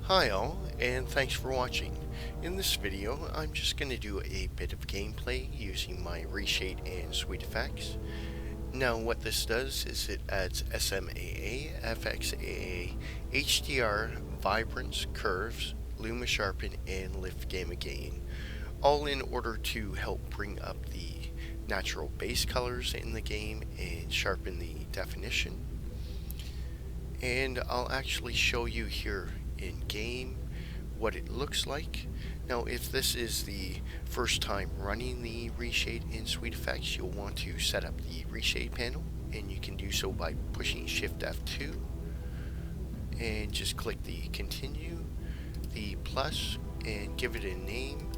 Hi all, and thanks for watching. In this video, I'm just going to do a bit of gameplay using my Reshade and SweetFX. Now what this does is it adds SMAA, FXAA, HDR, Vibrance, Curves, Luma Sharpen, and Lift Gamma Gain, all in order to help bring up the natural base colors in the game and sharpen the definition. And I'll actually show you here in game what it looks like. Now if this is the first time running the Reshade in SweetFX, you'll want to set up the Reshade panel, and you can do so by pushing Shift F2 and just click the continue, the plus, and give it a name,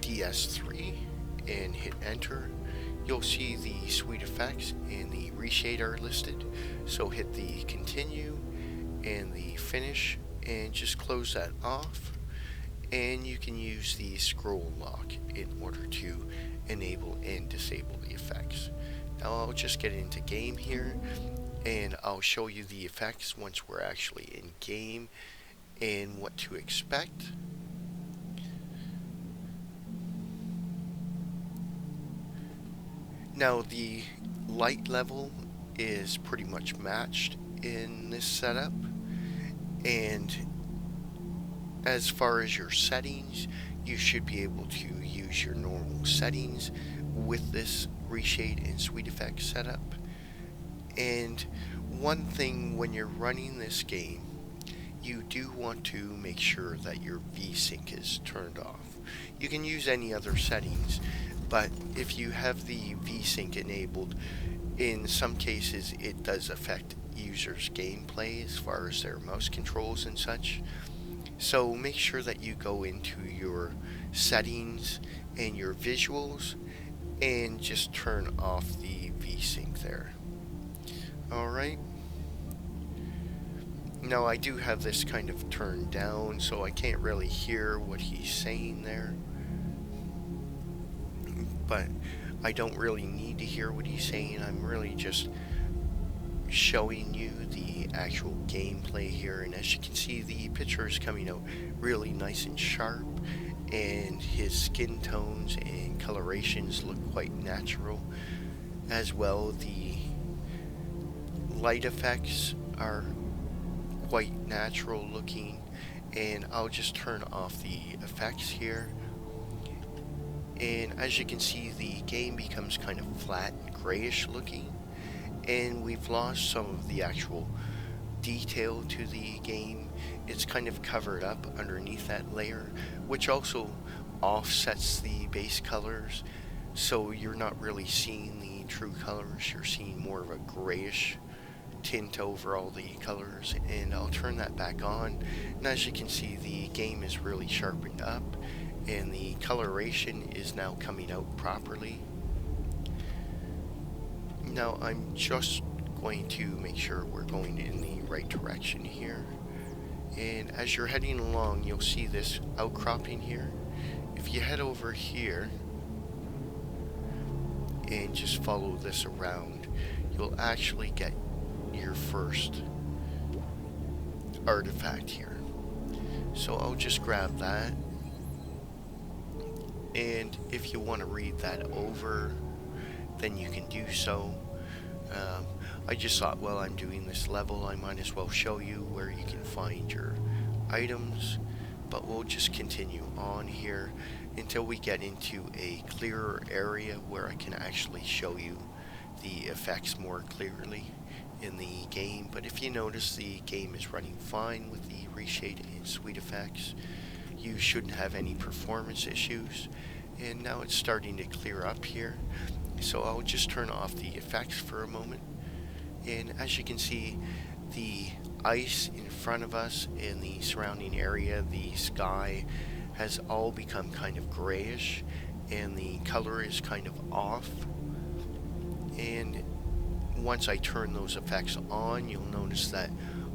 DS3, and hit enter. You'll see the SweetFX and the Reshade are listed, so hit the continue and the finish and just close that off, and you can use the scroll lock in order to enable and disable the effects. Now I'll just get into game here and I'll show you the effects once we're actually in game and what to expect. Now the light level is pretty much matched in this setup, and as far as your settings, you should be able to use your normal settings with this Reshade and SweetFX setup. And one thing when you're running this game, you do want to make sure that your VSync is turned off. You can use any other settings, but if you have the VSync enabled, in some cases it does affect users' gameplay as far as their mouse controls and such. So make sure that you go into your settings and your visuals and just turn off the VSync there. Alright. Now I do have this kind of turned down, so I can't really hear what he's saying there. But I don't really need to hear what he's saying. I'm really just showing you the actual gameplay here, and as you can see, the picture is coming out really nice and sharp, and his skin tones and colorations look quite natural as well. The light effects are quite natural looking, and I'll just turn off the effects here. And as you can see, the game becomes kind of flat and grayish looking, and we've lost some of the actual detail to the game. It's kind of covered up underneath that layer, which also offsets the base colors, so you're not really seeing the true colors. You're seeing more of a grayish tint over all the colors, and I'll turn that back on, and as you can see, the game is really sharpened up and the coloration is now coming out properly. Now I'm just going to make sure we're going in the right direction here, and as you're heading along, you'll see this outcropping here. If you head over here and just follow this around, you'll actually get your first artifact here. So I'll just grab that, and if you want to read that over, then you can do so. I just thought, while I'm doing this level, I might as well show you where you can find your items, but we'll just continue on here until we get into a clearer area where I can actually show you the effects more clearly in the game. But if you notice, the game is running fine with the Reshade and SweetFX. You shouldn't have any performance issues, and now it's starting to clear up here, so I'll just turn off the effects for a moment. And as you can see, the ice in front of us and the surrounding area, the sky, has all become kind of grayish, and the color is kind of off. And once I turn those effects on, you'll notice that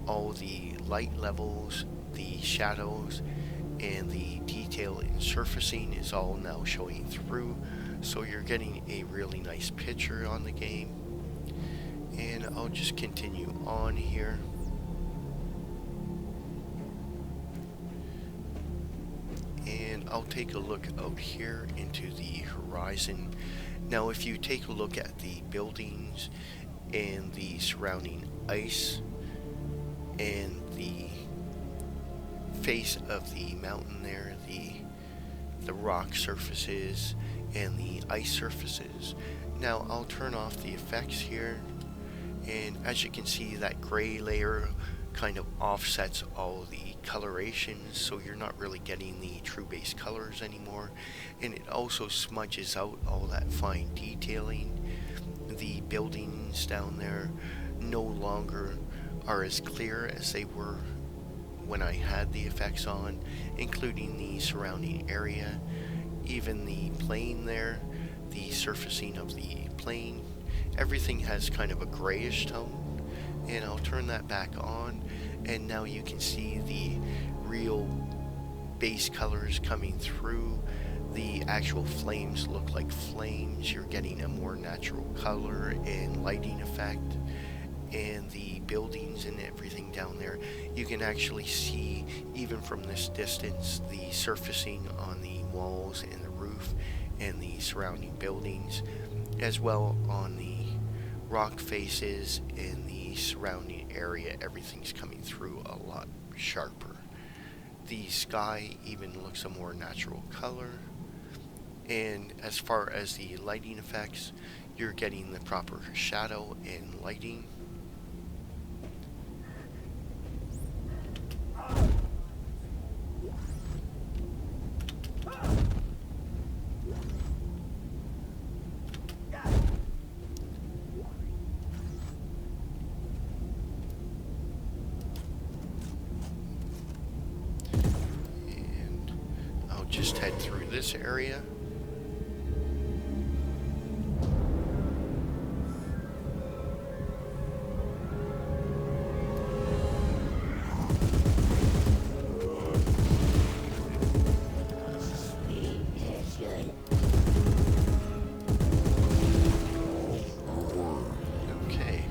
all the light levels, the shadows, and the detail in surfacing is all now showing through, so you're getting a really nice picture on the game. And I'll just continue on here. I'll take a look out here into the horizon. Now if you take a look at the buildings and the surrounding ice and the face of the mountain there, the rock surfaces and the ice surfaces. Now I'll turn off the effects here, and as you can see, that gray layer kind of offsets all the colorations, so you're not really getting the true base colors anymore, and it also smudges out all that fine detailing. The buildings down there no longer are as clear as they were when I had the effects on, including the surrounding area, even the plane there, the surfacing of the plane. Everything has kind of a grayish tone, and I'll turn that back on, and now you can see the real base colors coming through. The actual flames look like flames. You're getting a more natural color and lighting effect. And the buildings and everything down there, you can actually see, even from this distance, the surfacing on the walls and the roof and the surrounding buildings, as well on the rock faces and the surrounding area. Everything's coming through a lot sharper. The sky even looks a more natural color, and as far as the lighting effects, you're getting the proper shadow and lighting. Just head through this area. Okay.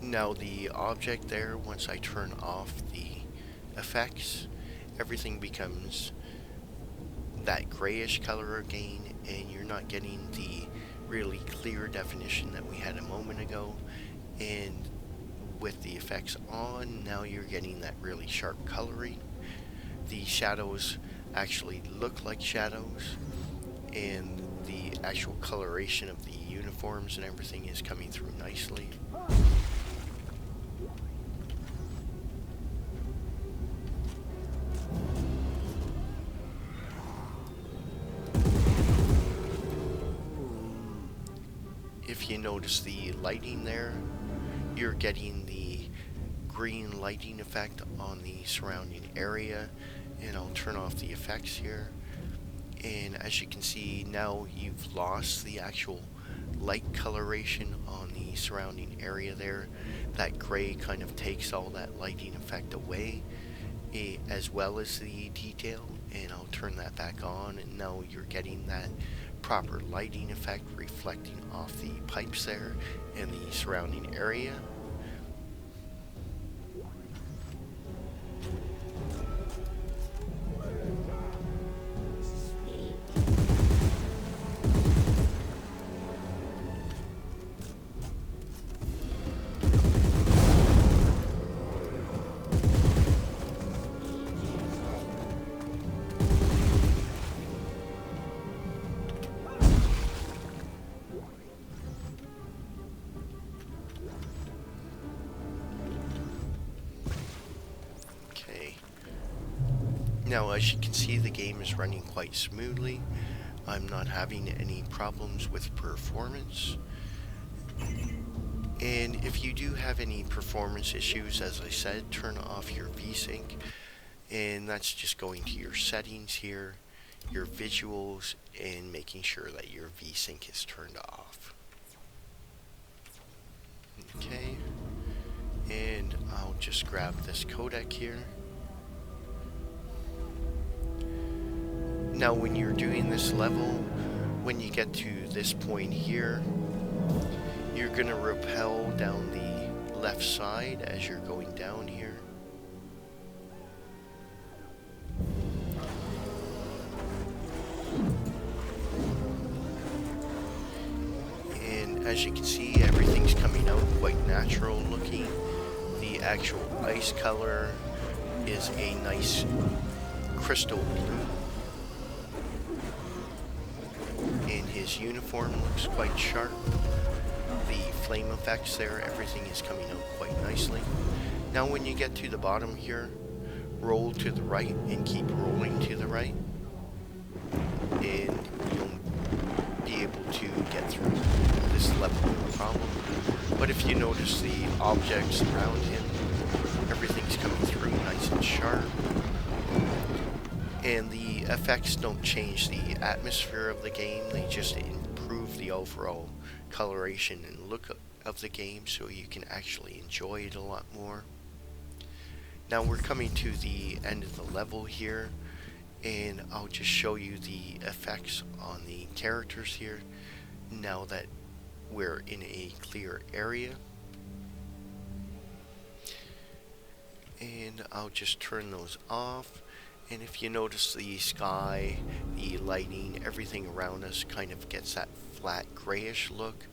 Now the object there, once I turn off the effects, everything becomes that grayish color again, and you're not getting the really clear definition that we had a moment ago. And with the effects on, now you're getting that really sharp coloring. The shadows actually look like shadows, and the actual coloration of the uniforms and everything is coming through nicely. If you notice the lighting there, you're getting the green lighting effect on the surrounding area, and I'll turn off the effects here. And as you can see, now you've lost the actual light coloration on the surrounding area there. That gray kind of takes all that lighting effect away, as well as the detail, and I'll turn that back on, and now you're getting that proper lighting effect reflecting off the pipes there and the surrounding area. Now, as you can see, the game is running quite smoothly. I'm not having any problems with performance. And if you do have any performance issues, as I said, turn off your VSync. And that's just going to your settings here, your visuals, and making sure that your VSync is turned off. Okay. And I'll just grab this codec here. Now when you're doing this level, when you get to this point here, you're going to rappel down the left side as you're going down here. as you can see, everything's coming out quite natural looking. The actual ice color is a nice crystal blue. And his uniform looks quite sharp. The flame effects there, everything is coming out quite nicely. Now when you get to the bottom here, roll to the right and keep rolling to the right, and you'll be able to get through this level no problem. But if you notice the objects around him, everything's coming through nice and sharp, and the effects don't change the atmosphere of the game, they just improve the overall coloration and look of the game so you can actually enjoy it a lot more. Now we're coming to the end of the level here, and I'll just show you the effects on the characters here now that we're in a clear area. And I'll just turn those off, and if you notice the sky, the lighting, everything around us kind of gets that flat grayish look,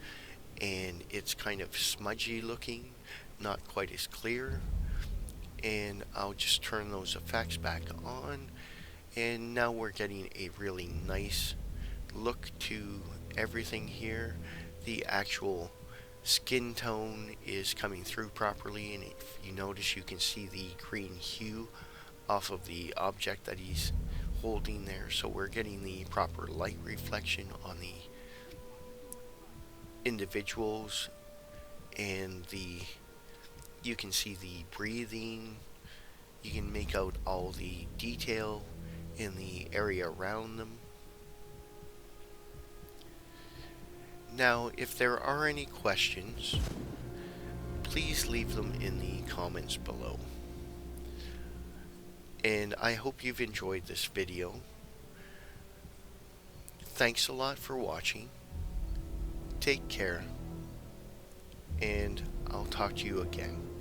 and it's kind of smudgy looking, not quite as clear. And I'll just turn those effects back on, and now we're getting a really nice look to everything here. The actual skin tone is coming through properly, and if you notice, you can see the green hue off of the object that he's holding there, so we're getting the proper light reflection on the individuals, and you can see the breathing, you can make out all the detail in the area around them. Now, if there are any questions, please leave them in the comments below. And I hope you've enjoyed this video. Thanks a lot for watching. Take care, and I'll talk to you again.